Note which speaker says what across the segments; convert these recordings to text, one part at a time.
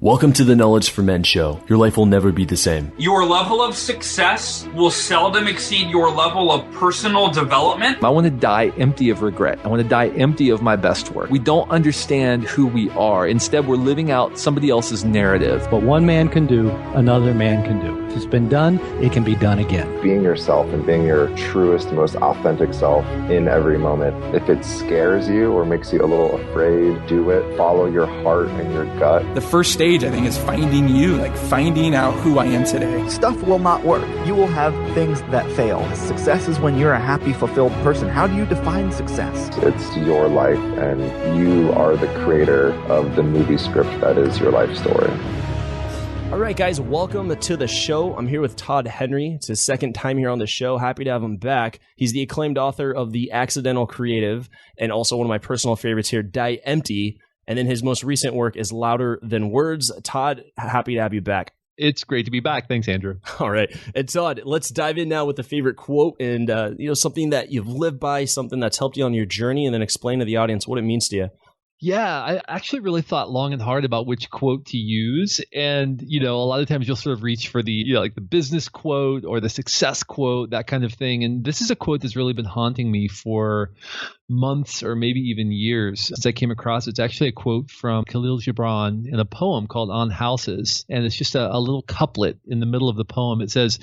Speaker 1: Welcome to the Knowledge for Men show. Your life will never be the same.
Speaker 2: Your level of success will seldom exceed your level of personal development.
Speaker 3: I want to die empty of regret. I want to die empty of my best work. We don't understand who we are. Instead, we're living out somebody else's narrative.
Speaker 4: What one man can do, another man can do. If it's been done, it can be done again.
Speaker 5: Being yourself and being your truest, most authentic self in every moment. If it scares you or makes you a little afraid, do it. Follow your heart and your gut.
Speaker 6: The first stage, I think, is finding you, like finding out who I am today.
Speaker 7: Stuff will not work. You will have things that fail. Success is when you're a happy, fulfilled person. How do you define success?
Speaker 5: It's your life, and you are the creator of the movie script that is your life story.
Speaker 1: All right, guys, welcome to the show. I'm here with Todd Henry. It's his second time here on the show. Happy to have him back. He's the acclaimed author of The Accidental Creative and also one of my personal favorites here, Die Empty. And then his most recent work is Louder Than Words. Todd, happy to have you back.
Speaker 8: It's great to be back. Thanks, Andrew.
Speaker 1: All right. And Todd, let's dive in now with a favorite quote and something that you've lived by, something that's helped you on your journey, and then explain to the audience what it means to you.
Speaker 8: Yeah, I actually really thought long and hard about which quote to use. And, a lot of times you'll sort of reach for the, like the business quote or the success quote, that kind of thing. And this is a quote that's really been haunting me for months or maybe even years since I came across it. It's actually a quote from Khalil Gibran in a poem called On Houses. And it's just a little couplet in the middle of the poem. It says,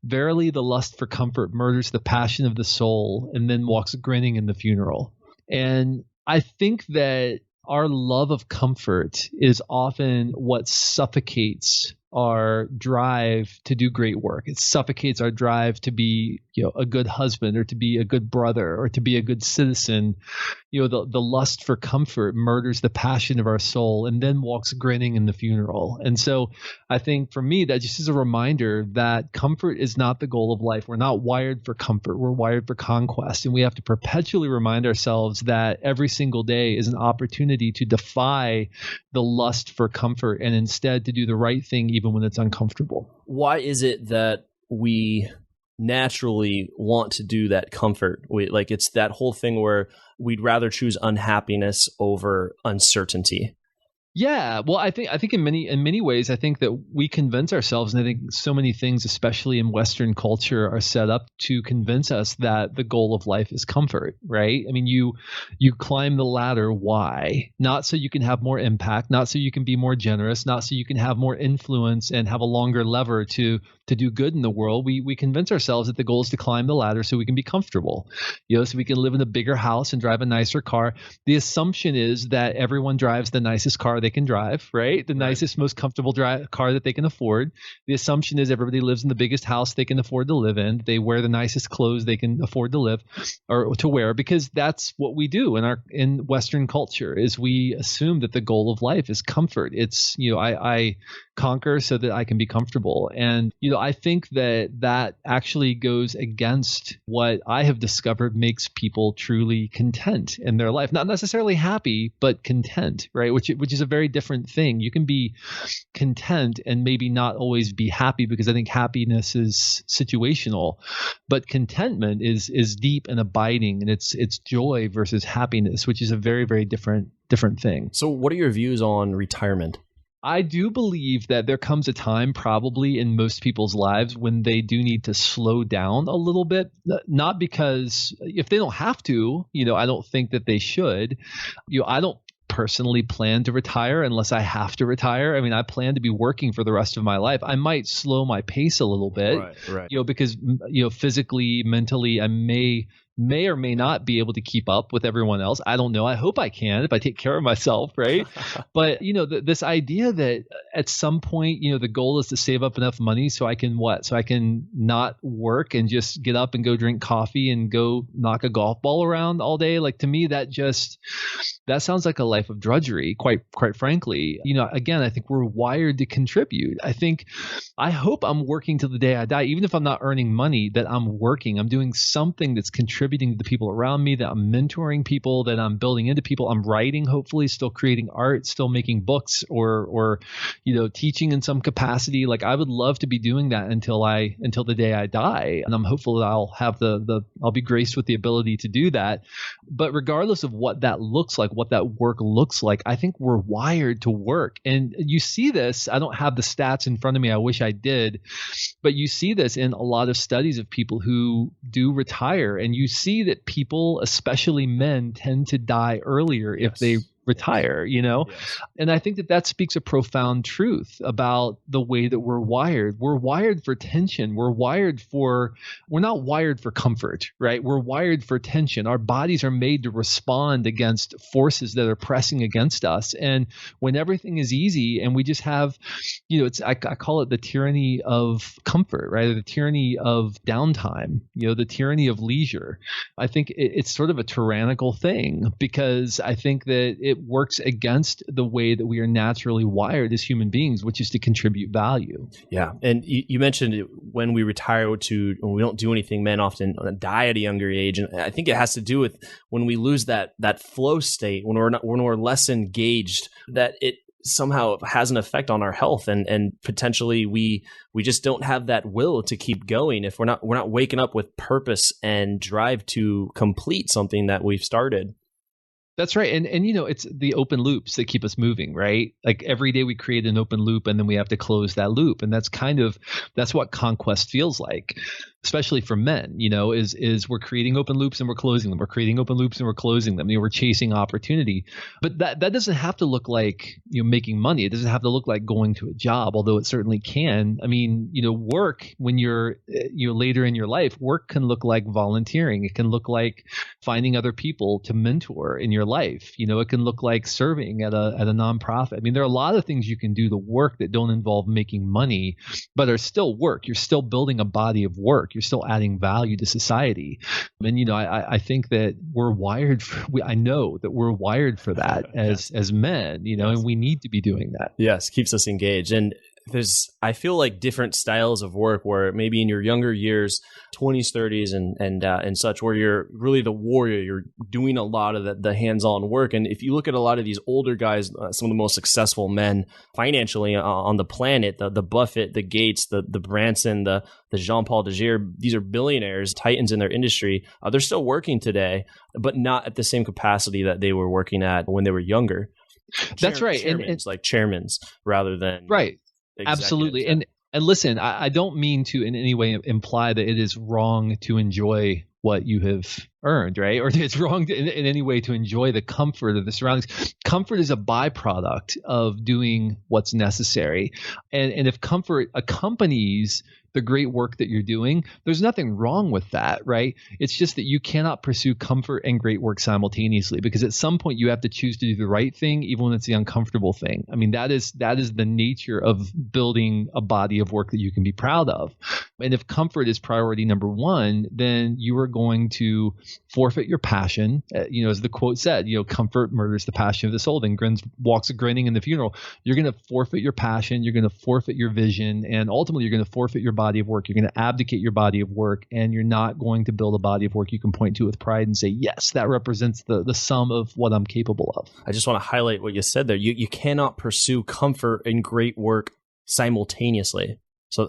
Speaker 8: "Verily the lust for comfort murders the passion of the soul and then walks grinning in the funeral." And I think that our love of comfort is often what suffocates our drive to do great work. It suffocates our drive to be, a good husband or to be a good brother or to be a good citizen. The lust for comfort murders the passion of our soul and then walks grinning in the funeral. And so I think for me, that just is a reminder that comfort is not the goal of life. We're not wired for comfort. We're wired for conquest. And we have to perpetually remind ourselves that every single day is an opportunity to defy the lust for comfort and instead to do the right thing even when it's uncomfortable.
Speaker 1: Why is it that we naturally want to do that comfort? It's that whole thing where we'd rather choose unhappiness over uncertainty.
Speaker 8: Yeah, well, I think in many ways, I think that we convince ourselves, and I think so many things, especially in Western culture, are set up to convince us that the goal of life is comfort, right? I mean, you climb the ladder. Why? Not so you can have more impact, not so you can be more generous, not so you can have more influence and have a longer lever to do good in the world. We convince ourselves that the goal is to climb the ladder so we can be comfortable, so we can live in a bigger house and drive a nicer car. The assumption is that everyone drives the nicest car they can drive, right? The nicest, most comfortable car that they can afford. The assumption is everybody lives in the biggest house they can afford to live in. They wear the nicest clothes they can afford to live or to wear, because that's what we do in Western culture. Is we assume that the goal of life is comfort. It's I conquer so that I can be comfortable. And I think that actually goes against what I have discovered makes people truly content in their life. Not necessarily happy, but content, right? Which is a very different thing. You can be content and maybe not always be happy, because I think happiness is situational, but contentment is deep and abiding, and it's joy versus happiness, which is a very, very different thing.
Speaker 1: So what are your views on retirement?
Speaker 8: I do believe that there comes a time probably in most people's lives when they do need to slow down a little bit, not because if they don't have to, I don't think that they should. I don't personally plan to retire unless I have to retire. I mean, I plan to be working for the rest of my life. I might slow my pace a little bit,
Speaker 1: right.
Speaker 8: Because, physically, mentally, I may or may not be able to keep up with everyone else. I don't know. I hope I can if I take care of myself, right? But, this idea that at some point, the goal is to save up enough money so I can what? So I can not work and just get up and go drink coffee and go knock a golf ball around all day. Like, to me, that sounds like a life of drudgery, quite frankly. Again, I think we're wired to contribute. I hope I'm working till the day I die, even if I'm not earning money, that I'm working. I'm doing something that's contributing contributing to the people around me, that I'm mentoring people, that I'm building into people. I'm writing, hopefully, still creating art, still making books or teaching in some capacity. Like I would love to be doing that until the day I die. And I'm hopeful that I'll have I'll be graced with the ability to do that. But regardless of what that looks like, what that work looks like, I think we're wired to work. And you see this, I don't have the stats in front of me. I wish I did. But you see this in a lot of studies of people who do retire. And you see that people, especially men, tend to die earlier if they retire, Yes. And I think that speaks a profound truth about the way that we're wired. We're wired for tension. We're not wired for comfort, right? We're wired for tension. Our bodies are made to respond against forces that are pressing against us. And when everything is easy and we just have, I call it the tyranny of comfort, right? Or the tyranny of downtime, the tyranny of leisure. I think it's sort of a tyrannical thing because I think that it works against the way that we are naturally wired as human beings, which is to contribute value.
Speaker 1: Yeah. And you mentioned when we retire when we don't do anything, men often die at a younger age. And I think it has to do with when we lose that flow state, when we're less engaged, that it somehow has an effect on our health and potentially we just don't have that will to keep going if we're not waking up with purpose and drive to complete something that we've started.
Speaker 8: That's right. And it's the open loops that keep us moving, right? Like every day we create an open loop and then we have to close that loop. And that's what conquest feels like, especially for men, is we're creating open loops and we're closing them. We're creating open loops and we're closing them. We're chasing opportunity. But that doesn't have to look like making money. It doesn't have to look like going to a job, although it certainly can. I mean, work when you're later in your life, work can look like volunteering. It can look like finding other people to mentor in your life. It can look like serving at a nonprofit. I mean, there are a lot of things you can do, the work that don't involve making money, but are still work. You're still building a body of work. You're still adding value to society. And, I think that we're wired I know that we're wired for that as men, and we need to be doing that.
Speaker 1: Yes. Keeps us engaged. And I feel like different styles of work where maybe in your younger years, 20s, 30s and such, where you're really the warrior, you're doing a lot of the hands-on work. And if you look at a lot of these older guys, some of the most successful men financially on the planet, the Buffett, the Gates, the Branson, the Jean-Paul Degere, these are billionaires, titans in their industry. They're still working today, but not at the same capacity that they were working at when they were younger.
Speaker 8: That's right.
Speaker 1: Chairmans rather than
Speaker 8: right. Absolutely. And listen, I don't mean to in any way imply that it is wrong to enjoy what you have earned, right? Or it's wrong in any way to enjoy the comfort of the surroundings. Comfort is a byproduct of doing what's necessary. And if comfort accompanies the great work that you're doing, there's nothing wrong with that, right? It's just that you cannot pursue comfort and great work simultaneously, because at some point you have to choose to do the right thing, even when it's the uncomfortable thing. I mean, that is the nature of building a body of work that you can be proud of. And if comfort is priority number one, then you are going to forfeit your passion. As the quote said, comfort murders the passion of the soul, then walks a grinning in the funeral. You're going to forfeit your passion. You're going to forfeit your vision. And ultimately, you're going to forfeit your body of work. You're going to abdicate your body of work, and you're not going to build a body of work you can point to with pride and say, yes, that represents the sum of what I'm capable of.
Speaker 1: I just want to highlight what you said there. You cannot pursue comfort and great work simultaneously. So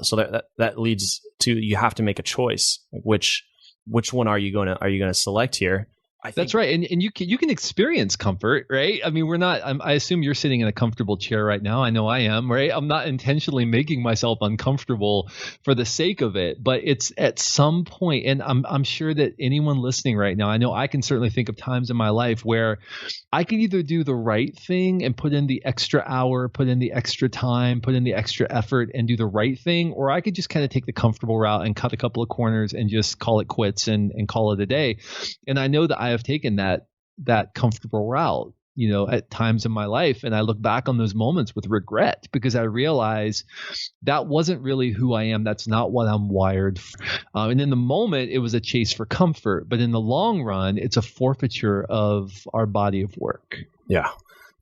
Speaker 1: that leads to, you have to make a choice. Which one are you going to select here?
Speaker 8: That's right. And you can experience comfort, right? I mean, I assume you're sitting in a comfortable chair right now. I know I am, right? I'm not intentionally making myself uncomfortable for the sake of it, but it's at some point, and I'm sure that anyone listening right now, I know I can certainly think of times in my life where I can either do the right thing and put in the extra hour, put in the extra time, put in the extra effort and do the right thing, or I could just kind of take the comfortable route and cut a couple of corners and just call it quits and call it a day. And I know that I have taken that comfortable route, at times in my life. And I look back on those moments with regret, because I realize that wasn't really who I am. That's not what I'm wired for. And in the moment, it was a chase for comfort. But in the long run, it's a forfeiture of our body of work.
Speaker 1: Yeah.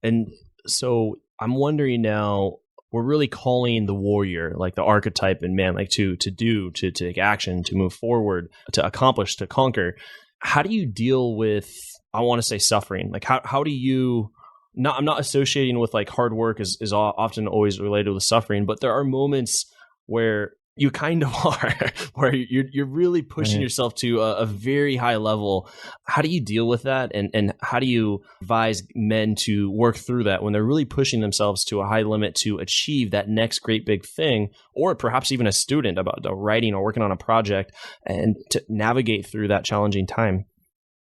Speaker 1: And so I'm wondering now, we're really calling the warrior, like the archetype in man, like to take action, to move forward, to accomplish, to conquer. how do you deal with, I want to say, suffering? Like how do you, I'm not associating with like hard work is often always related with suffering, but there are moments where you kind of are, where you're really pushing yourself to a very high level. How do you deal with that? And how do you advise men to work through that when they're really pushing themselves to a high limit to achieve that next great big thing, or perhaps even a student about writing or working on a project, and to navigate through that challenging time?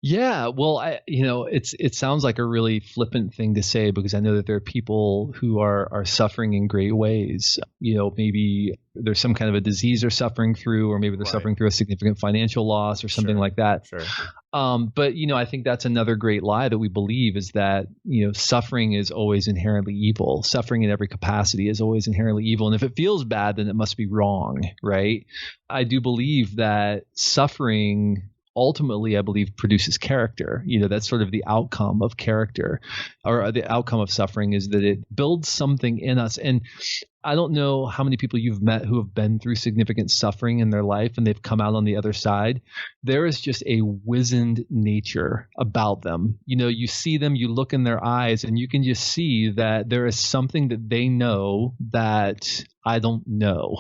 Speaker 8: Yeah, well, it sounds like a really flippant thing to say, because I know that there are people who are suffering in great ways. Maybe there's some kind of a disease they're suffering through, or maybe they're suffering through a significant financial loss or something like that.
Speaker 1: Sure.
Speaker 8: But I think that's another great lie that we believe, is that suffering is always inherently evil. Suffering in every capacity is always inherently evil, and if it feels bad, then it must be wrong, right? I do believe that suffering ultimately, I believe, produces character. That's sort of the outcome of character, or the outcome of suffering, is that it builds something in us. And I don't know how many people you've met who have been through significant suffering in their life and they've come out on the other side. There is just a wizened nature about them. You see them, you look in their eyes, and you can just see that there is something that they know that I don't know.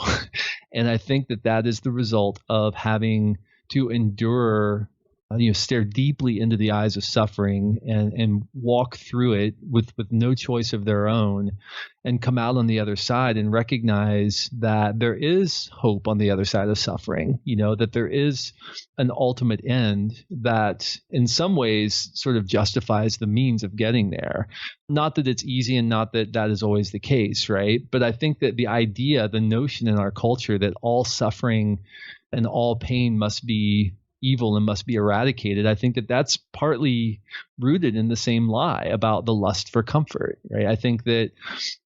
Speaker 8: And I think that is the result of having to endure, stare deeply into the eyes of suffering and walk through it with no choice of their own, and come out on the other side and recognize that there is hope on the other side of suffering, that there is an ultimate end that in some ways sort of justifies the means of getting there. Not that it's easy, and not that that is always the case, right? But I think that the notion in our culture that all suffering and all pain must be evil and must be eradicated, I think that that's partly rooted in the same lie about the lust for comfort, right? I think that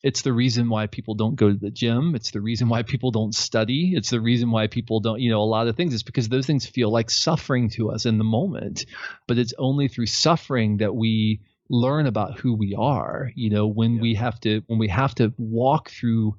Speaker 8: it's the reason why people don't go to the gym. It's the reason why people don't study. It's the reason why people don't, a lot of things. It's because those things feel like suffering to us in the moment. But it's only through suffering that we learn about who we are, when we have to walk through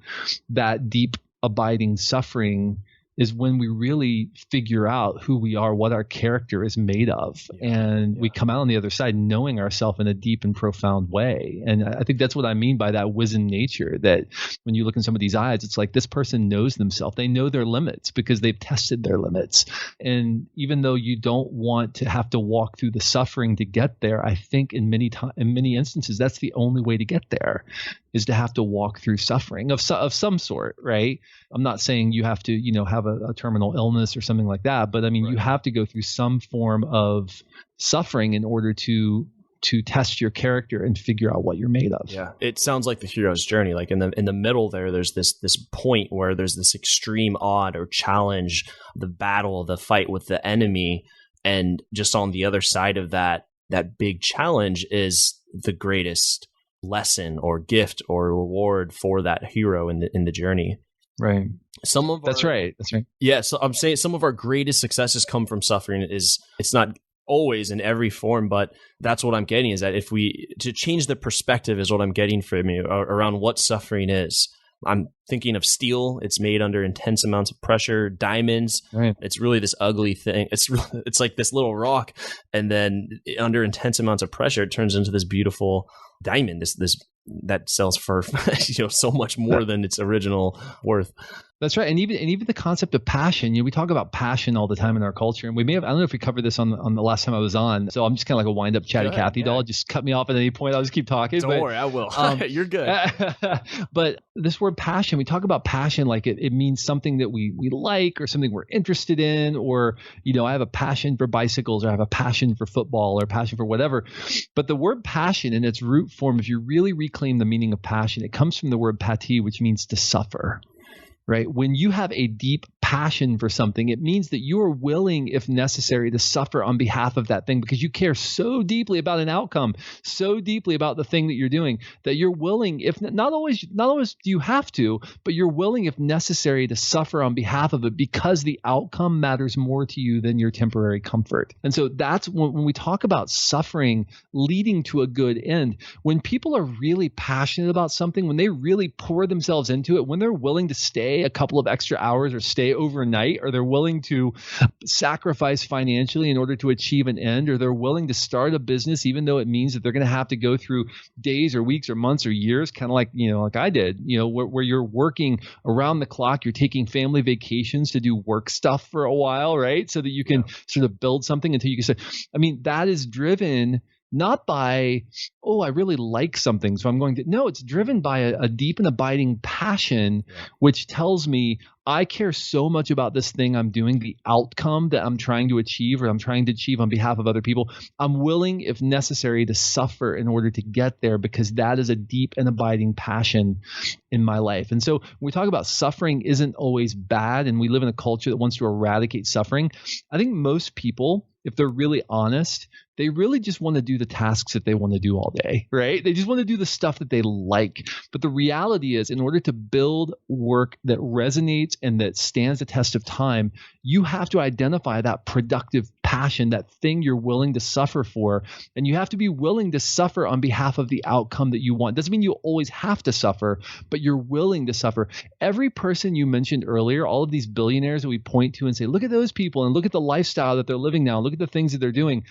Speaker 8: that deep abiding suffering is when we really figure out who we are, what our character is made of. And we come out on the other side knowing ourselves in a deep and profound way. And I think that's what I mean by that wizened nature, that when you look in some of these eyes, it's like this person knows themselves. They know their limits because they've tested their limits. And even though you don't want to have to walk through the suffering to get there, I think in many instances, that's the only way to get there, is to have to walk through suffering of some sort, right? I'm not saying you have to, have a terminal illness or something like that, but I mean, you have to go through some form of suffering in order to test your character and figure out what you're made of.
Speaker 1: Yeah, it sounds like the hero's journey. Like in the middle there's this point where there's this extreme odd or challenge, the battle, the fight with the enemy, and just on the other side of that big challenge is the greatest lesson or gift or reward for that hero in the journey.
Speaker 8: Right.
Speaker 1: That's right. Yeah. So I'm saying some of our greatest successes come from suffering. It's not always in every form, but that's what I'm getting, is that if to change the perspective is what I'm getting from you around what suffering is. I'm thinking of steel. It's made under intense amounts of pressure. Diamonds. Right. It's really this ugly thing. It's like this little rock, and then under intense amounts of pressure, it turns into this beautiful diamond. This that sells for so much more than its original worth.
Speaker 8: That's right. And even the concept of passion, we talk about passion all the time in our culture. And I don't know if we covered this on the last time I was on. So I'm just kind of like a wind up chatty Cathy doll. Just cut me off at any point. I'll just keep talking.
Speaker 1: Don't worry, I will. You're good.
Speaker 8: But this word passion, we talk about passion like it means something that we like, or something we're interested in, or, I have a passion for bicycles, or I have a passion for football, or a passion for whatever. But the word passion in its root form, if you really reclaim the meaning of passion, it comes from the word pati, which means to suffer. Right? When you have a deep passion for something, it means that you are willing, if necessary, to suffer on behalf of that thing, because you care so deeply about an outcome, so deeply about the thing that you're doing, that you're willing, if not always do you have to, but you're willing, if necessary, to suffer on behalf of it, because the outcome matters more to you than your temporary comfort. And so that's when we talk about suffering leading to a good end. When people are really passionate about something, when they really pour themselves into it, when they're willing to stay a couple of extra hours or stay overnight, or they're willing to sacrifice financially in order to achieve an end, or they're willing to start a business even though it means that they're going to have to go through days or weeks or months or years, kind of like, like I did, where you're working around the clock, you're taking family vacations to do work stuff for a while, right? So that you can sort of build something until you can say, I mean, that is driven not by, I really like something, so I'm going to. No, it's driven by a deep and abiding passion, which tells me I care so much about this thing I'm doing, the outcome that I'm trying to achieve or I'm trying to achieve on behalf of other people. I'm willing, if necessary, to suffer in order to get there, because that is a deep and abiding passion in my life. And so when we talk about suffering isn't always bad, and we live in a culture that wants to eradicate suffering, I think most people, if they're really honest, they really just want to do the tasks that they want to do all day, right? They just want to do the stuff that they like. But the reality is, in order to build work that resonates and that stands the test of time, you have to identify that productive passion, that thing you're willing to suffer for. And you have to be willing to suffer on behalf of the outcome that you want. Doesn't mean you always have to suffer, but you're willing to suffer. Every person you mentioned earlier, all of these billionaires that we point to and say, look at those people and look at the lifestyle that they're living now, look at the things that they're doing.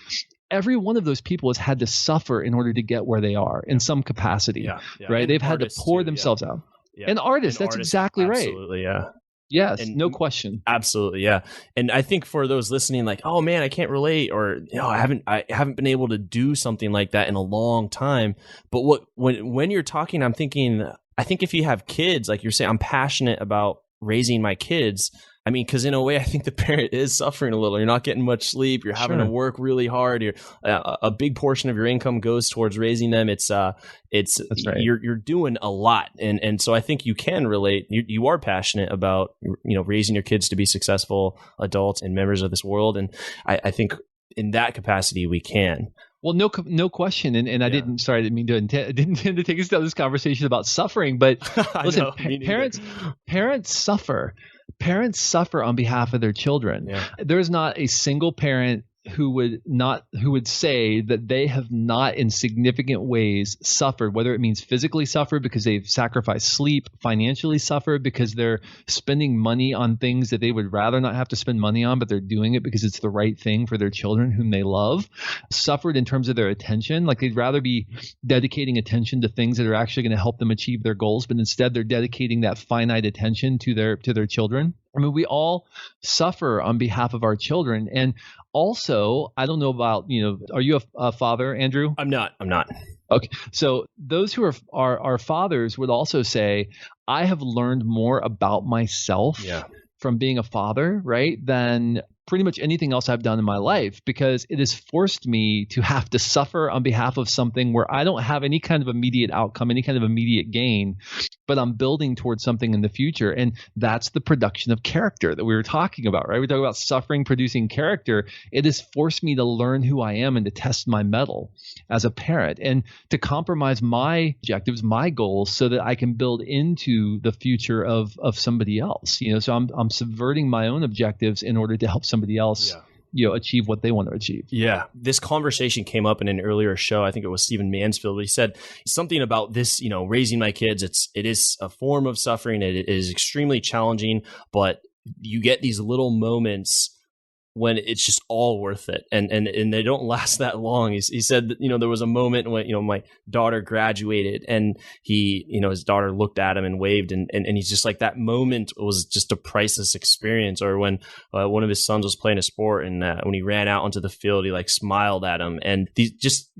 Speaker 8: Every one of those people has had to suffer in order to get where they are in some capacity, right? And they've had to pour themselves out. Yeah. And artists, that's exactly right.
Speaker 1: Absolutely, yeah.
Speaker 8: Yes, and no question.
Speaker 1: Absolutely, yeah. And I think for those listening, like, oh man, I can't relate, or I haven't been able to do something like that in a long time. But when you're talking, I'm thinking, I think if you have kids, like you're saying, I'm passionate about raising my kids. I mean, because in a way, I think the parent is suffering a little. You're not getting much sleep. You're having to work really hard. A big portion of your income goes towards raising them. It's right. You're doing a lot, and so I think you can relate. You are passionate about raising your kids to be successful adults and members of this world, and I think in that capacity we can.
Speaker 8: Well, no question, and I didn't intend to take us down this conversation about suffering, but listen, parents suffer. Parents suffer on behalf of their children. Yeah. There's not a single parent who would say that they have not in significant ways suffered, whether it means physically suffered because they've sacrificed sleep, financially suffered because they're spending money on things that they would rather not have to spend money on, but they're doing it because it's the right thing for their children whom they love, suffered in terms of their attention, like they'd rather be dedicating attention to things that are actually going to help them achieve their goals, but instead they're dedicating that finite attention to their children. I mean, we all suffer on behalf of our children. And also, I don't know about, are you a father, Andrew?
Speaker 1: I'm not.
Speaker 8: Okay. So those who are fathers would also say, I have learned more about myself from being a father, right, than pretty much anything else I've done in my life, because it has forced me to have to suffer on behalf of something where I don't have any kind of immediate outcome, any kind of immediate gain, but I'm building towards something in the future. And that's the production of character that we were talking about, right? We talk about suffering producing character. It has forced me to learn who I am and to test my mettle as a parent and to compromise my objectives, my goals, so that I can build into the future of somebody else. So I'm subverting my own objectives in order to help somebody else achieve what they want to achieve.
Speaker 1: Yeah. This conversation came up in an earlier show. I think it was Stephen Mansfield. He said something about this, raising my kids. it is a form of suffering. It is extremely challenging, but you get these little moments when it's just all worth it. And they don't last that long. He said that, there was a moment when, my daughter graduated and his daughter looked at him and waved and he's just like, that moment was just a priceless experience. Or when one of his sons was playing a sport and when he ran out onto the field, he like smiled at him. And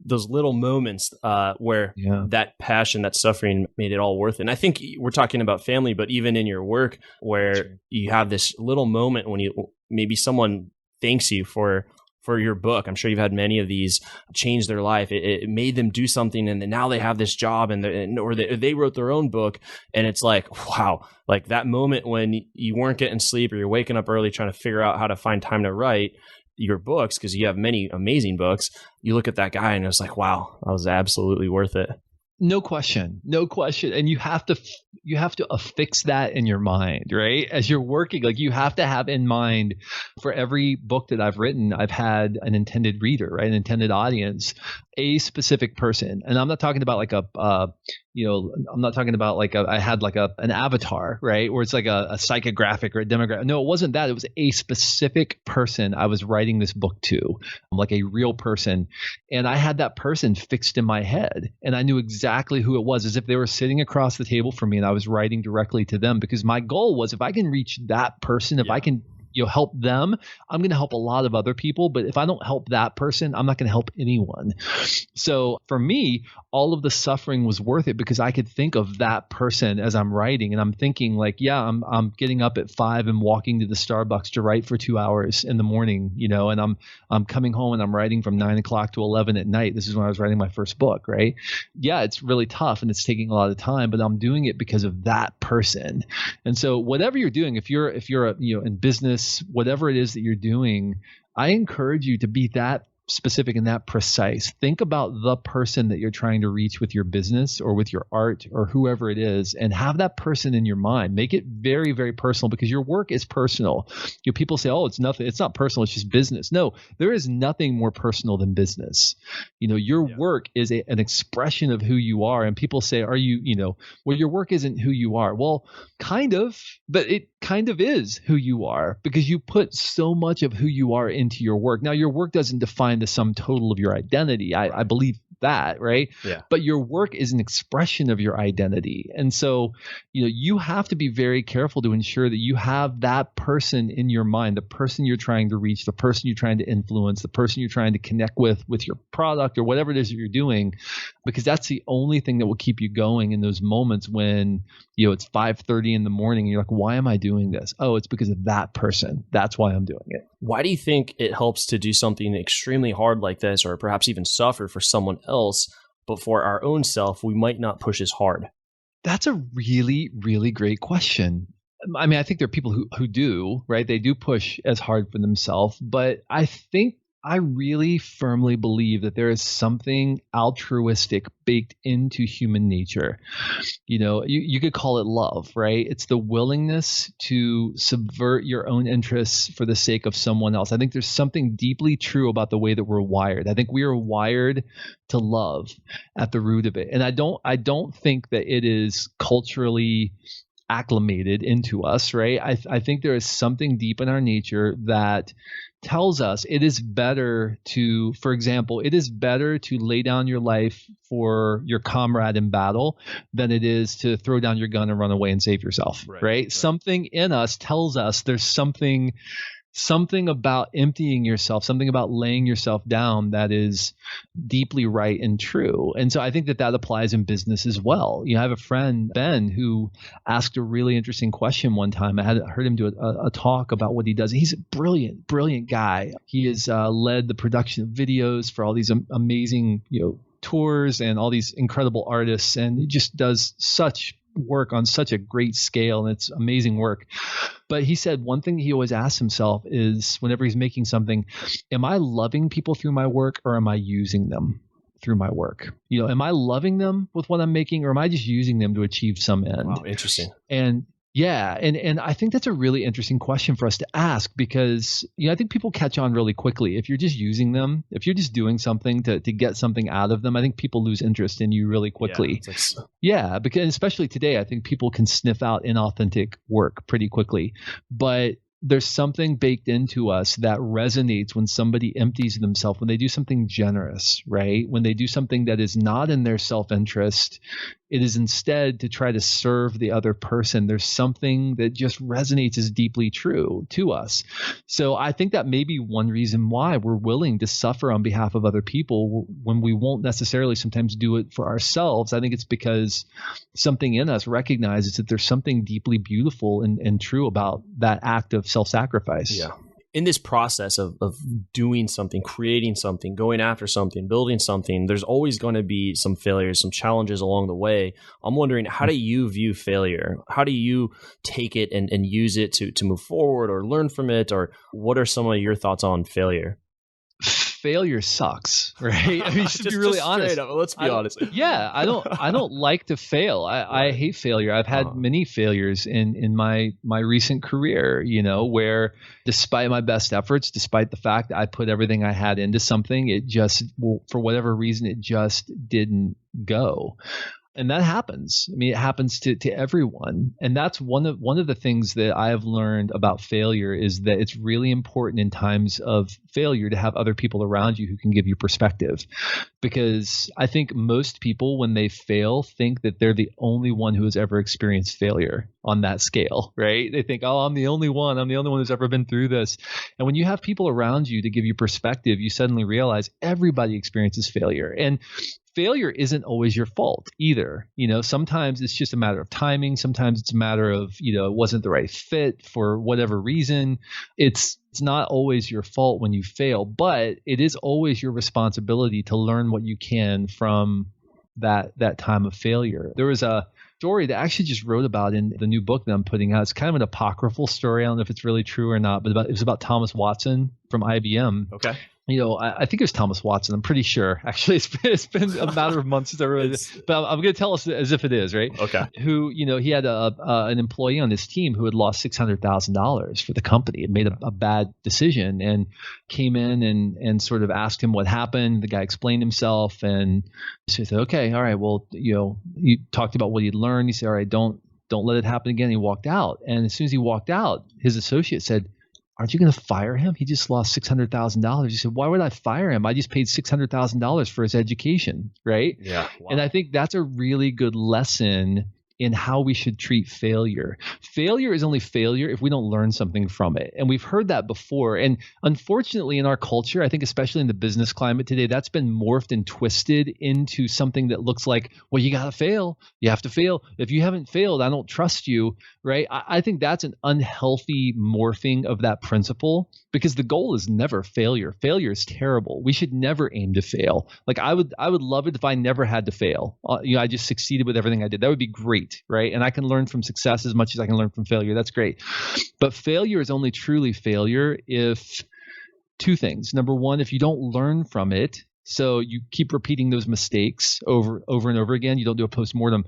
Speaker 1: those little moments where that passion, that suffering made it all worth it. And I think we're talking about family, but even in your work where you have this little moment when maybe someone thanks you for your book. I'm sure you've had many of these change their life. It made them do something, and then now they have this job, or they wrote their own book, and it's like, wow, like that moment when you weren't getting sleep or you're waking up early trying to figure out how to find time to write your books because you have many amazing books. You look at that guy and it's like, wow, that was absolutely worth it.
Speaker 8: No question. And you have to affix that in your mind, right? As you're working, like you have to have in mind, for every book that I've written, I've had an intended reader, right? An intended audience. a specific person. And I'm not talking about like I'm not talking about like I had like an avatar, right? Or it's like a psychographic or a demographic. No, it wasn't that. It was a specific person I was writing this book to, like a real person. And I had that person fixed in my head, and I knew exactly who it was, as if they were sitting across the table from me and I was writing directly to them, because my goal was, if I can reach that person, if I can help them, I'm going to help a lot of other people. But if I don't help that person, I'm not going to help anyone. So for me, all of the suffering was worth it, because I could think of that person as I'm writing, and I'm thinking like, yeah, I'm getting up at 5 and walking to the Starbucks to write for 2 hours in the morning, and I'm coming home and I'm writing from 9 o'clock to 11 at night. This is when I was writing my first book, right? Yeah, it's really tough and it's taking a lot of time, but I'm doing it because of that person. And so whatever you're doing, if you're in business, whatever it is that you're doing, I encourage you to be that specific and that precise. Think about the person that you're trying to reach with your business or with your art or whoever it is, and have that person in your mind. Make it very, very personal, because your work is personal. People say, oh, it's nothing. It's not personal. It's just business. No, there is nothing more personal than business. Your work is an expression of who you are. And people say, are you, well, your work isn't who you are. Well, kind of, but it kind of is who you are, because you put so much of who you are into your work. Now, your work doesn't define the sum total of your identity. I believe that, right? Yeah. But your work is an expression of your identity. And so, you have to be very careful to ensure that you have that person in your mind, the person you're trying to reach, the person you're trying to influence, the person you're trying to connect with your product or whatever it is that you're doing, because that's the only thing that will keep you going in those moments when, it's 5:30 in the morning and you're like, why am I doing this? Oh, it's because of that person. That's why I'm doing it.
Speaker 1: Why do you think it helps to do something extremely hard like this, or perhaps even suffer for someone else, but for our own self, we might not push as hard?
Speaker 8: That's a really, really great question. I mean, I think there are people who do, right? They do push as hard for themselves, but I really firmly believe that there is something altruistic baked into human nature. You could call it love, right? It's the willingness to subvert your own interests for the sake of someone else. I think there's something deeply true about the way that we're wired. I think we are wired to love at the root of it. And I don't think that it is culturally acclimated into us, right? I think there is something deep in our nature that tells us it is better to, for example, it is better to lay down your life for your comrade in battle than it is to throw down your gun and run away and save yourself, right? Something in us tells us there's something about emptying yourself, something about laying yourself down that is deeply right and true. And so I think that applies in business as well. I have a friend, Ben, who asked a really interesting question one time. I had heard him do a talk about what he does. He's a brilliant, brilliant guy. He has led the production of videos for all these amazing, tours and all these incredible artists. And he just does such work on such a great scale, and it's amazing work. But he said one thing he always asks himself is, whenever he's making something, am I loving people through my work, or am I using them through my work? Am I loving them with what I'm making, or am I just using them to achieve some end?
Speaker 1: Wow, interesting.
Speaker 8: And yeah, and I think that's a really interesting question for us to ask, because I think people catch on really quickly. If you're just using them, if you're just doing something to get something out of them, I think people lose interest in you really quickly. Yeah, because especially today, I think people can sniff out inauthentic work pretty quickly. But there's something baked into us that resonates when somebody empties themselves, when they do something generous, right? When they do something that is not in their self-interest, it is instead to try to serve the other person. There's something that just resonates as deeply true to us. So I think that may be one reason why we're willing to suffer on behalf of other people when we won't necessarily sometimes do it for ourselves. I think it's because something in us recognizes that there's something deeply beautiful and true about that act of self-sacrifice.
Speaker 1: Yeah. In this process of doing something, creating something, going after something, building something, there's always going to be some failures, some challenges along the way. I'm wondering, how do you view failure? How do you take it and use it to move forward or learn from it? Or what are some of your thoughts on failure?
Speaker 8: failure sucks, right? I mean, to be really honest.
Speaker 1: Up, let's be honest.
Speaker 8: Yeah, I don't like to fail. I hate failure. I've had many failures in my recent career, where despite my best efforts, despite the fact that I put everything I had into something, it just, for whatever reason, it just didn't go. And that happens. I mean, it happens to everyone. And that's one of the things that I have learned about failure is that it's really important in times of failure to have other people around you who can give you perspective. Because I think most people, when they fail, think that they're the only one who has ever experienced failure on that scale, right? They think, oh, I'm the only one who's ever been through this. And when you have people around you to give you perspective, you suddenly realize everybody experiences failure. And failure isn't always your fault either. Sometimes it's just a matter of timing. Sometimes it's a matter of, it wasn't the right fit for whatever reason. It's not always your fault when you fail, but it is always your responsibility to learn what you can from that time of failure. There was a story that I actually just wrote about in the new book that I'm putting out. It's kind of an apocryphal story. I don't know if it's really true or not, but it was about Thomas Watson from IBM.
Speaker 1: Okay.
Speaker 8: I think it was Thomas Watson. I'm pretty sure. Actually, it's been a matter of months since I wrote it. But I'm going to tell us as if it is, right?
Speaker 1: Okay.
Speaker 8: Who, he had an employee on his team who had lost $600,000 for the company and made a bad decision and came in and sort of asked him what happened. The guy explained himself and he said, okay, all right, well, you talked about what he'd learned. He said, all right, don't let it happen again. He walked out. And as soon as he walked out, his associate said, aren't you going to fire him? He just lost $600,000. He said, why would I fire him? I just paid $600,000 for his education, right?
Speaker 1: Yeah. Wow.
Speaker 8: And I think that's a really good lesson in how we should treat failure. Failure is only failure if we don't learn something from it. And we've heard that before. And unfortunately, in our culture, I think especially in the business climate today, that's been morphed and twisted into something that looks like, well, you got to fail. You have to fail. If you haven't failed, I don't trust you, right? I think that's an unhealthy morphing of that principle because the goal is never failure. Failure is terrible. We should never aim to fail. Like I would love it if I never had to fail. I just succeeded with everything I did. That would be great. Right. And I can learn from success as much as I can learn from failure. That's great. But failure is only truly failure if two things. Number one, if you don't learn from it, so you keep repeating those mistakes over and over again, you don't do a postmortem.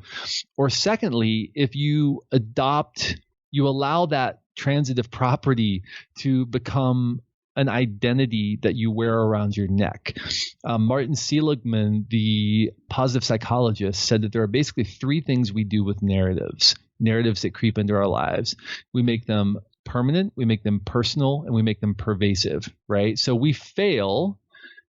Speaker 8: Or secondly, if you allow that transitive property to become an identity that you wear around your neck. Martin Seligman, the positive psychologist, said that there are basically three things we do with narratives that creep into our lives. We make them permanent, we make them personal, and we make them pervasive, right? So we fail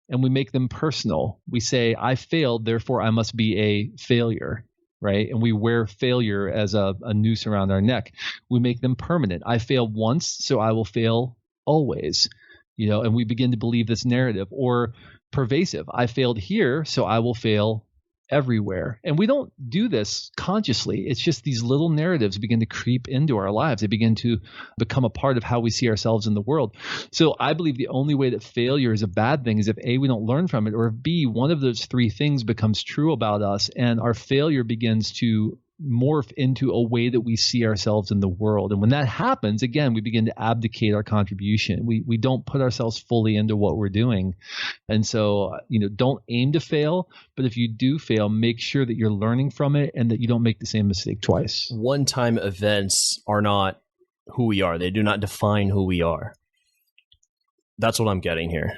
Speaker 8: and we make them personal. We say, I failed, therefore I must be a failure. Right. And we wear failure as a noose around our neck. We make them permanent. I failed once, so I will fail always. And we begin to believe this narrative. Or pervasive. I failed here, so I will fail everywhere. And we don't do this consciously. It's just these little narratives begin to creep into our lives. They begin to become a part of how we see ourselves in the world. So I believe the only way that failure is a bad thing is if A, we don't learn from it, or if B, one of those three things becomes true about us and our failure begins to morph into a way that we see ourselves in the world. And when that happens, again, we begin to abdicate our contribution. We don't put ourselves fully into what we're doing. And so, don't aim to fail, but if you do fail, make sure that you're learning from it and that you don't make the same mistake twice.
Speaker 1: One-time events are not who we are. They do not define who we are. That's what I'm getting here.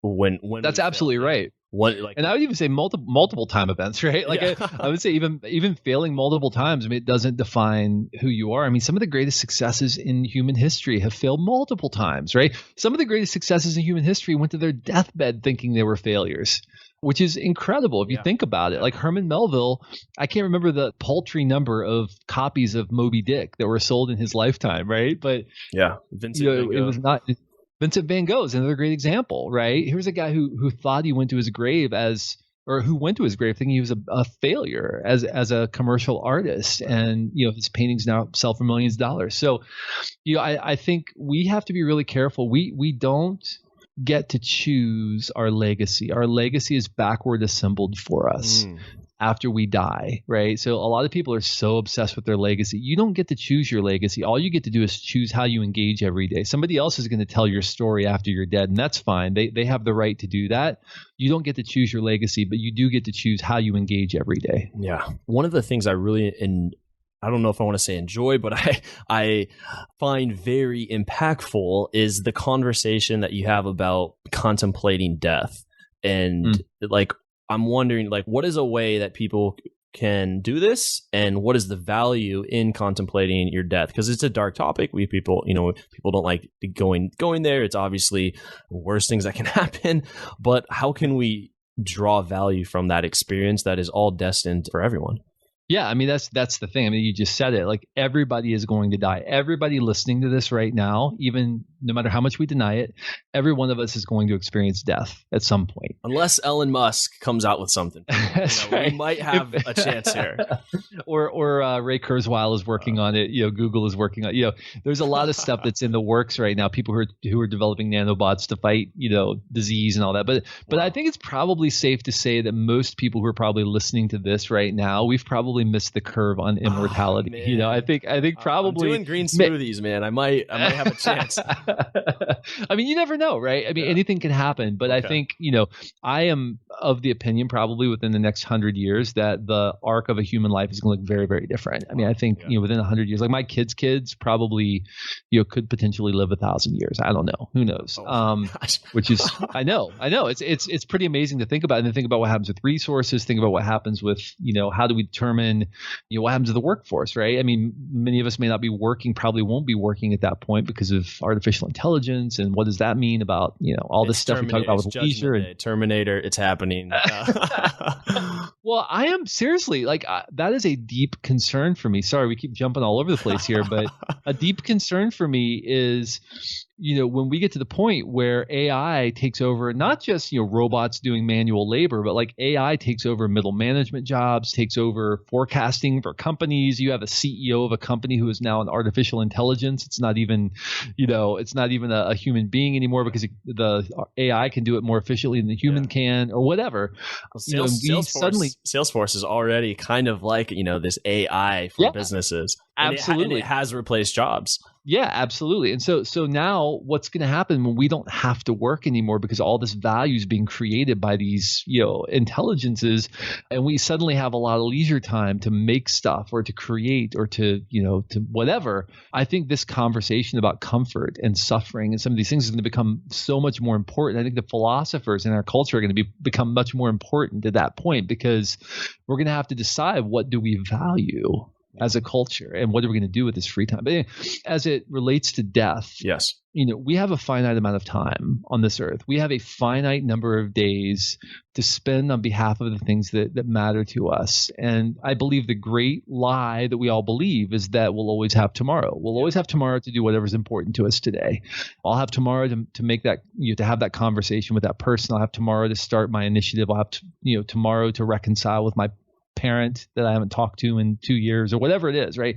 Speaker 1: When
Speaker 8: that's absolutely right. And I would even say multiple time events, right? Like yeah. I would say even failing multiple times, it doesn't define who you are. Some of the greatest successes in human history have failed multiple times, right? Some of the greatest successes in human history went to their deathbed thinking they were failures, which is incredible if you think about it. Like Herman Melville, I can't remember the paltry number of copies of Moby Dick that were sold in his lifetime, right? But
Speaker 1: yeah, Vincent Van Gogh.
Speaker 8: It was not. Vincent Van Gogh is another great example, right? Here's a guy who thought he went to his grave who went to his grave thinking he was a failure as a commercial artist, and his paintings now sell for millions of dollars. So, I think we have to be really careful. We don't get to choose our legacy. Our legacy is backward assembled for us. after we die, right? So a lot of people are so obsessed with their legacy. You don't get to choose your legacy. All you get to do is choose how you engage every day. Somebody else is going to tell your story after you're dead, and that's fine. They have the right to do that. You don't get to choose your legacy, but you do get to choose how you engage every day.
Speaker 1: Yeah. One of the things I really, and I don't know if I want to say enjoy, but I find very impactful is the conversation that you have about contemplating death. And like, I'm wondering, like, what is a way that people can do this, and what is the value in contemplating your death? Because it's a dark topic. People don't like going there. It's obviously the worst things that can happen. But how can we draw value from that experience that is all destined for everyone?
Speaker 8: Yeah, I mean, that's the thing. I mean, you just said it. Like, everybody is going to die. Everybody listening to this right now, even no matter how much we deny it, every one of us is going to experience death at some point.
Speaker 1: Unless Elon Musk comes out with something.
Speaker 8: That's right.
Speaker 1: We might have a chance here.
Speaker 8: Or Ray Kurzweil is working on it. Google is working on it. There's a lot of stuff that's in the works right now. People who are developing nanobots to fight, disease and all that. But I think it's probably safe to say that most people who are probably listening to this right now, we've probably missed the curve on immortality. I think probably
Speaker 1: I'm doing green smoothies, man. I might have a chance.
Speaker 8: I mean, you never know, right? I mean, anything can happen. But okay. I think, I am of the opinion probably within the next 100 years that the arc of a human life is going to look very, very different. I mean, I think, within 100 years, like my kids' probably, could potentially live 1,000 years. I don't know. Who knows? Which is, I know. It's pretty amazing to think about, and then think about what happens with resources, think about what happens with, how do we determine, what happens to the workforce, right? I mean, many of us may not be working, probably won't be working at that point because of artificial intelligence. And what does that mean about, all this stuff we talk about with leisure and
Speaker 1: Terminator? It's happening.
Speaker 8: Well, I am seriously that is a deep concern for me. Sorry, we keep jumping all over the place here, but a deep concern for me is, when we get to the point where AI takes over, not just, robots doing manual labor, but like AI takes over middle management jobs, takes over forecasting for companies. You have a CEO of a company who is now an artificial intelligence. It's not even, a human being anymore because the AI can do it more efficiently than the human can, or whatever.
Speaker 1: Well, Salesforce is already kind of like, this AI for businesses.
Speaker 8: Absolutely.
Speaker 1: And it has replaced jobs.
Speaker 8: Yeah, absolutely. And so now what's going to happen when we don't have to work anymore because all this value is being created by these, intelligences, and we suddenly have a lot of leisure time to make stuff or to create or to whatever. I think this conversation about comfort and suffering and some of these things is going to become so much more important. I think the philosophers in our culture are going to become much more important at that point, because we're going to have to decide, what do we value as a culture, and what are we going to do with this free time? But anyway, as it relates to death,
Speaker 1: yes,
Speaker 8: we have a finite amount of time on this earth. We have a finite number of days to spend on behalf of the things that matter to us. And I believe the great lie that we all believe is that we'll always have tomorrow. We'll always have tomorrow to do whatever's important to us today. I'll have tomorrow to make that, to have that conversation with that person. I'll have tomorrow to start my initiative. I'll have tomorrow to reconcile with my parent that I haven't talked to in 2 years, or whatever it is, right?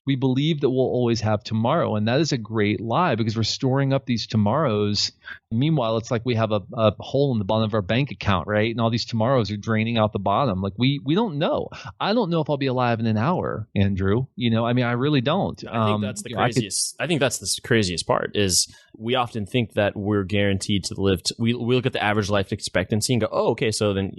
Speaker 8: We believe that we'll always have tomorrow. And that is a great lie, because we're storing up these tomorrows. Meanwhile, it's like we have a hole in the bottom of our bank account, right? And all these tomorrows are draining out the bottom. Like we don't know. I don't know if I'll be alive in an hour, Andrew. I really don't.
Speaker 1: I think that's the craziest. I think that's the craziest part is we often think that we're guaranteed to live. We look at the average life expectancy and go, oh, okay, so then,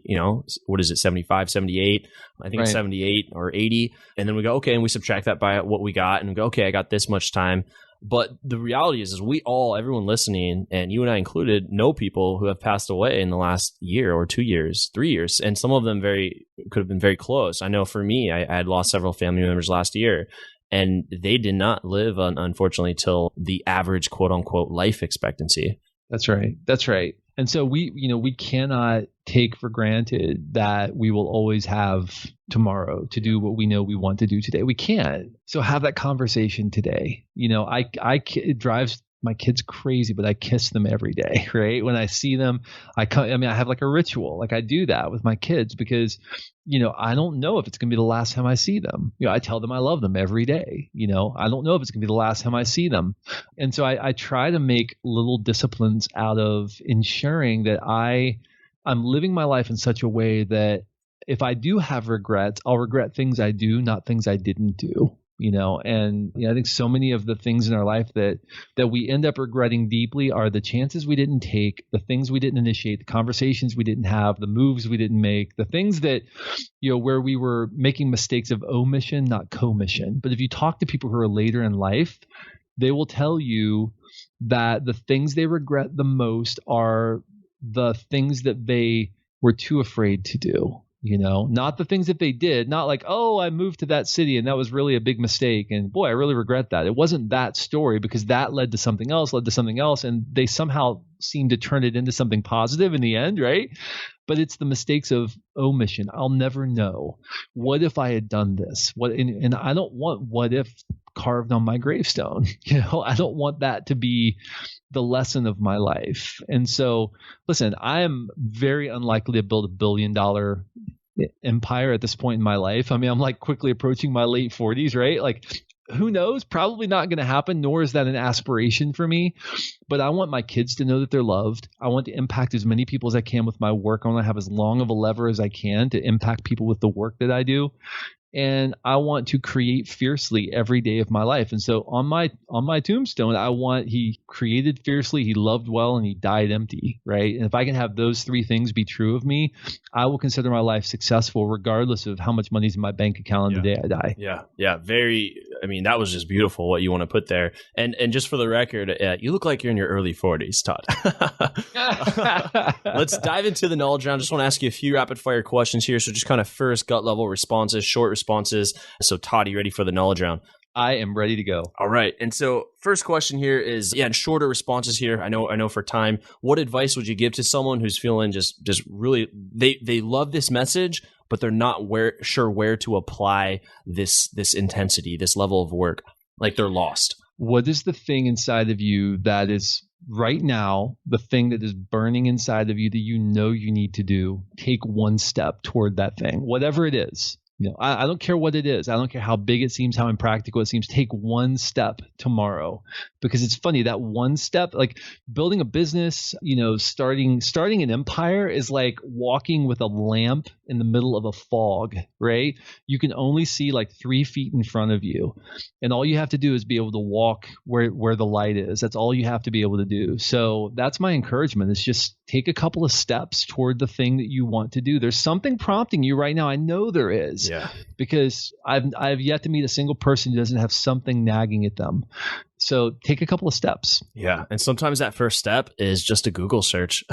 Speaker 1: what is it, 75, 78? I think it's 78 or 80. And then we go, okay, and we subtract that by what we got and we go, okay, I got this much time. But the reality is everyone listening, and you and I included, know people who have passed away in the last year or 2 years, 3 years. And some of them could have been very close. I know for me, I had lost several family members last year, and they did not live, unfortunately, till the average quote unquote life expectancy.
Speaker 8: That's right. And so we cannot take for granted that we will always have tomorrow to do what we know we want to do today. We can't. So have that conversation today. It drives my kids crazy, but I kiss them every day, right? When I see them, I have like a ritual. Like I do that with my kids because, I don't know if it's going to be the last time I see them. I tell them I love them every day. I don't know if it's going to be the last time I see them. And so I try to make little disciplines out of ensuring that I'm living my life in such a way that if I do have regrets, I'll regret things I do, not things I didn't do. And I think so many of the things in our life that we end up regretting deeply are the chances we didn't take, the things we didn't initiate, the conversations we didn't have, the moves we didn't make, the things that, where we were making mistakes of omission, not commission. But if you talk to people who are later in life, they will tell you that the things they regret the most are the things that they were too afraid to do. Not the things that they did, not like, oh, I moved to that city and that was really a big mistake. And boy, I really regret that. It wasn't that story because that led to something else, and they somehow seem to turn it into something positive in the end, right? But it's the mistakes of omission. I'll never know. What if I had done this? And I don't want what if carved on my gravestone. I don't want that to be the lesson of my life. And so, listen, I am very unlikely to build $1 billion empire at this point in my life. I mean, I'm like quickly approaching my late 40s, right? Like, who knows? Probably not going to happen, nor is that an aspiration for me. But I want my kids to know that they're loved. I want to impact as many people as I can with my work. I want to have as long of a lever as I can to impact people with the work that I do. And I want to create fiercely every day of my life. And so on my tombstone, I want he created fiercely, he loved well, and he died empty, right? And if I can have those three things be true of me, I will consider my life successful regardless of how much money's in my bank account on the day I die.
Speaker 1: Yeah. That was just beautiful what you want to put there. And just for the record, you look like you're in your early 40s, Todd. Let's dive into the knowledge round. Just want to ask you a few rapid fire questions here. So just kind of first gut level responses, short responses. So Todd, are you ready for the knowledge round?
Speaker 8: I am ready to go.
Speaker 1: All right. And so first question here is, and shorter responses here. I know for time, what advice would you give to someone who's feeling just really, they love this message, but they're not sure where to apply this intensity, this level of work, like they're lost?
Speaker 8: What is the thing inside of you that is right now, the thing that is burning inside of you that you need to do? Take one step toward that thing, whatever it is. I don't care what it is. I don't care how big it seems, how impractical it seems. Take one step tomorrow, because it's funny that one step, like building a business, starting an empire is like walking with a lamp in the middle of a fog, right? You can only see like 3 feet in front of you, and all you have to do is be able to walk where the light is. That's all you have to be able to do. So that's my encouragement. Is just take a couple of steps toward the thing that you want to do. There's something prompting you right now. I know there is.
Speaker 1: Yeah.
Speaker 8: Because I've yet to meet a single person who doesn't have something nagging at them. So take a couple of steps.
Speaker 1: Yeah. And sometimes that first step is just a Google search.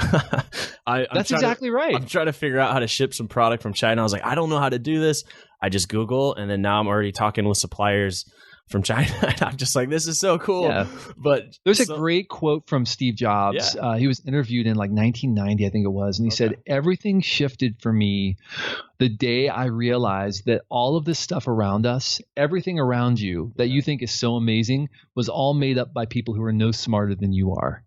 Speaker 8: That's exactly right.
Speaker 1: I'm trying to figure out how to ship some product from China. I was like, I don't know how to do this. I just Google, and then now I'm already talking with suppliers from China. And I'm just like, this is so cool.
Speaker 8: Yeah.
Speaker 1: But
Speaker 8: there's a great quote from Steve Jobs.
Speaker 1: Yeah.
Speaker 8: He was interviewed in like 1990, I think it was. And he said, everything shifted for me the day I realized that all of this stuff around us, everything around you that you think is so amazing, was all made up by people who are no smarter than you are.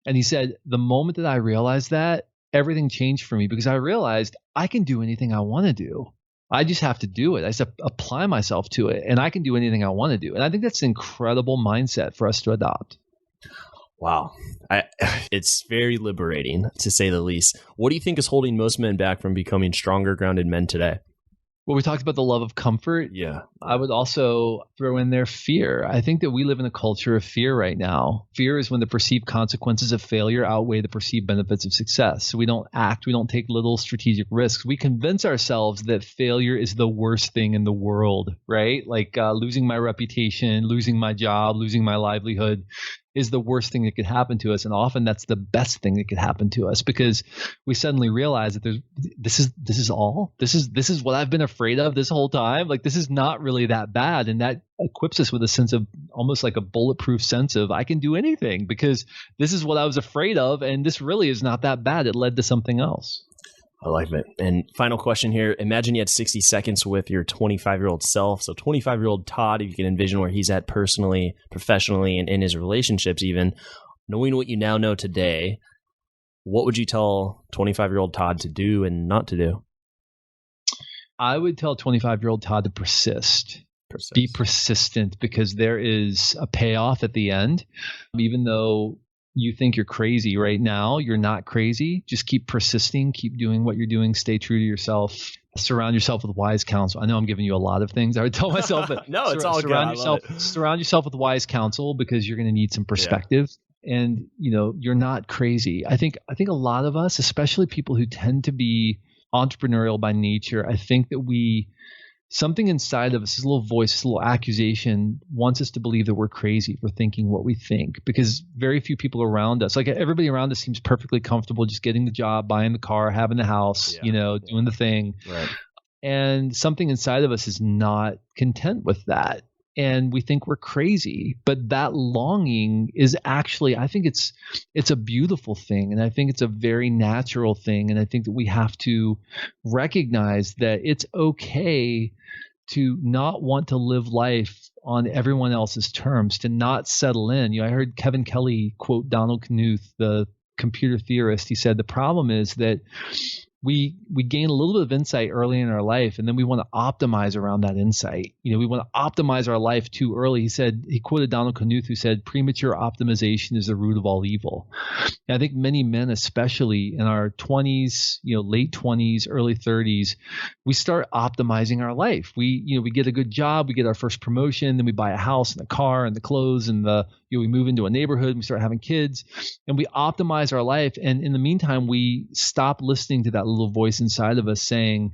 Speaker 8: And he said, the moment that I realized that, everything changed for me, because I realized I can do anything I want to do. I just have to do it. I just apply myself to it, and I can do anything I want to do. And I think that's an incredible mindset for us to adopt.
Speaker 1: Wow. It's very liberating, to say the least. What do you think is holding most men back from becoming stronger, grounded men today?
Speaker 8: Well, we talked about the love of comfort.
Speaker 1: Yeah.
Speaker 8: I would also throw in there fear. I think that we live in a culture of fear right now. Fear is when the perceived consequences of failure outweigh the perceived benefits of success. So we don't act. We don't take little strategic risks. We convince ourselves that failure is the worst thing in the world, right? Like losing my reputation, losing my job, losing my livelihood is the worst thing that could happen to us. And often that's the best thing that could happen to us, because we suddenly realize that this is what I've been afraid of this whole time. Like, this is not really that bad. And that equips us with a sense of almost like a bulletproof sense of I can do anything, because this is what I was afraid of. And this really is not that bad. It led to something else.
Speaker 1: I like it. And final question here. Imagine you had 60 seconds with your 25-year-old self. So 25-year-old Todd, if you can envision where he's at personally, professionally, and in his relationships even, knowing what you now know today, what would you tell 25-year-old Todd to do and not to do?
Speaker 8: I would tell 25-year-old Todd to persist. Be persistent, because there is a payoff at the end. Even though you think you're crazy right now, you're not crazy. Just keep persisting, keep doing what you're doing, stay true to yourself. surround yourself with wise counsel. I know I'm giving you a lot of things I would tell myself, but
Speaker 1: no, it's all
Speaker 8: surround
Speaker 1: good.
Speaker 8: Surround yourself with wise counsel because you're going to need some perspective. Yeah. And you're not crazy. I think a lot of us, especially people who tend to be entrepreneurial by nature, I think that something inside of us, this little voice, this little accusation wants us to believe that we're crazy for thinking what we think, because very few people around us, like everybody around us seems perfectly comfortable just getting the job, buying the car, having the house, doing the thing. Right. And something inside of us is not content with that. And we think we're crazy, but that longing is actually, I think it's a beautiful thing. And I think it's a very natural thing. And I think that we have to recognize that it's okay to not want to live life on everyone else's terms, to not settle in. I heard Kevin Kelly quote Donald Knuth, the computer theorist. He said, the problem is that we gain a little bit of insight early in our life, and then we want to optimize around that insight. We want to optimize our life too early. He quoted Donald Knuth, who said, premature optimization is the root of all evil. And I think many men, especially in our 20s, late 20s, early 30s, we start optimizing our life. We get a good job, we get our first promotion, then we buy a house and a car and the clothes and we move into a neighborhood and we start having kids and we optimize our life. And in the meantime, we stop listening to that little voice inside of us saying,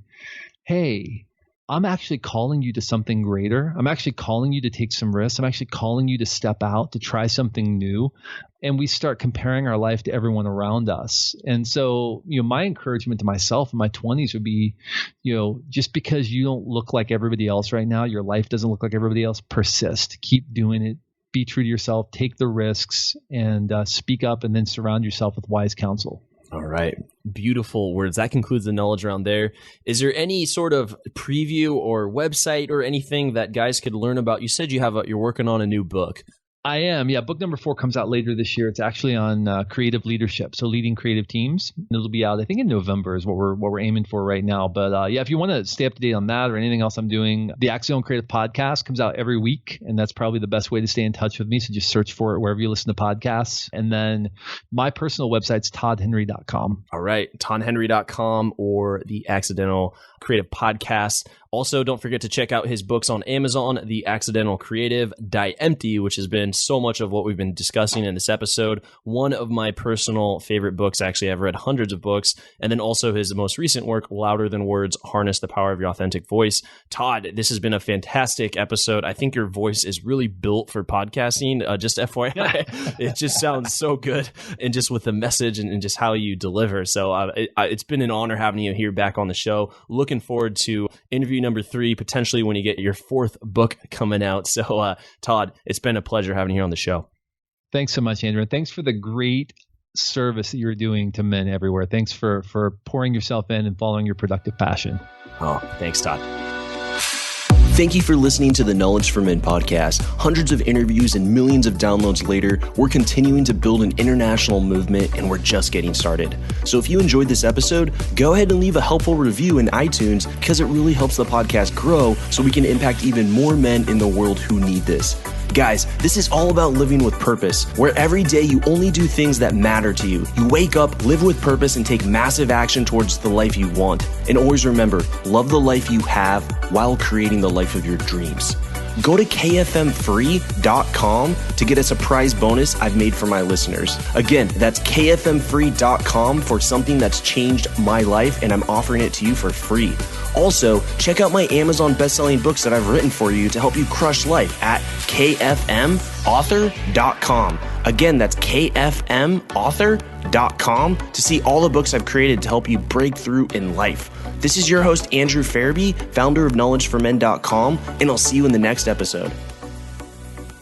Speaker 8: hey, I'm actually calling you to something greater. I'm actually calling you to take some risks. I'm actually calling you to step out, to try something new. And we start comparing our life to everyone around us. And so, my encouragement to myself in my 20s would be, just because you don't look like everybody else right now, your life doesn't look like everybody else, persist, keep doing it. Be true to yourself, take the risks, and speak up, and then surround yourself with wise counsel.
Speaker 1: All right. Beautiful words. That concludes the knowledge round there. Is there any sort of preview or website or anything that guys could learn about? You said you're working on a new book.
Speaker 8: I am. Yeah. Book number 4 comes out later this year. It's actually on creative leadership. So leading creative teams. It'll be out, I think, in November is what we're aiming for right now. But if you want to stay up to date on that or anything else I'm doing, the Accidental Creative Podcast comes out every week. And that's probably the best way to stay in touch with me. So just search for it wherever you listen to podcasts. And then my personal website's toddhenry.com.
Speaker 1: All right. toddhenry.com or the Accidental Creative Podcast. Also, don't forget to check out his books on Amazon, The Accidental Creative, Die Empty, which has been so much of what we've been discussing in this episode. One of my personal favorite books. Actually, I've read hundreds of books. And then also his most recent work, Louder Than Words, Harness the Power of Your Authentic Voice. Todd, this has been a fantastic episode. I think your voice is really built for podcasting. Just FYI, it just sounds so good. And just with the message and just how you deliver. So it's been an honor having you here back on the show. Looking forward to interview number 3, potentially when you get your 4th book coming out. So, Todd, it's been a pleasure having you here on the show.
Speaker 8: Thanks so much, Andrew. And thanks for the great service that you're doing to men everywhere. Thanks for pouring yourself in and following your productive passion.
Speaker 1: Oh, thanks, Todd. Thank you for listening to the Knowledge for Men podcast. Hundreds of interviews and millions of downloads later, we're continuing to build an international movement, and we're just getting started. So if you enjoyed this episode, go ahead and leave a helpful review in iTunes because it really helps the podcast grow so we can impact even more men in the world who need this. Guys, this is all about living with purpose, where every day you only do things that matter to you. You wake up, live with purpose, and take massive action towards the life you want. And always remember, love the life you have while creating the life of your dreams. Go to kfmfree.com to get a surprise bonus I've made for my listeners. Again, that's kfmfree.com for something that's changed my life, and I'm offering it to you for free. Also, check out my Amazon best-selling books that I've written for you to help you crush life at kfmauthor.com. Again, that's kfmauthor.com to see all the books I've created to help you break through in life. This is your host, Andrew Farabee, founder of knowledgeformen.com, and I'll see you in the next episode.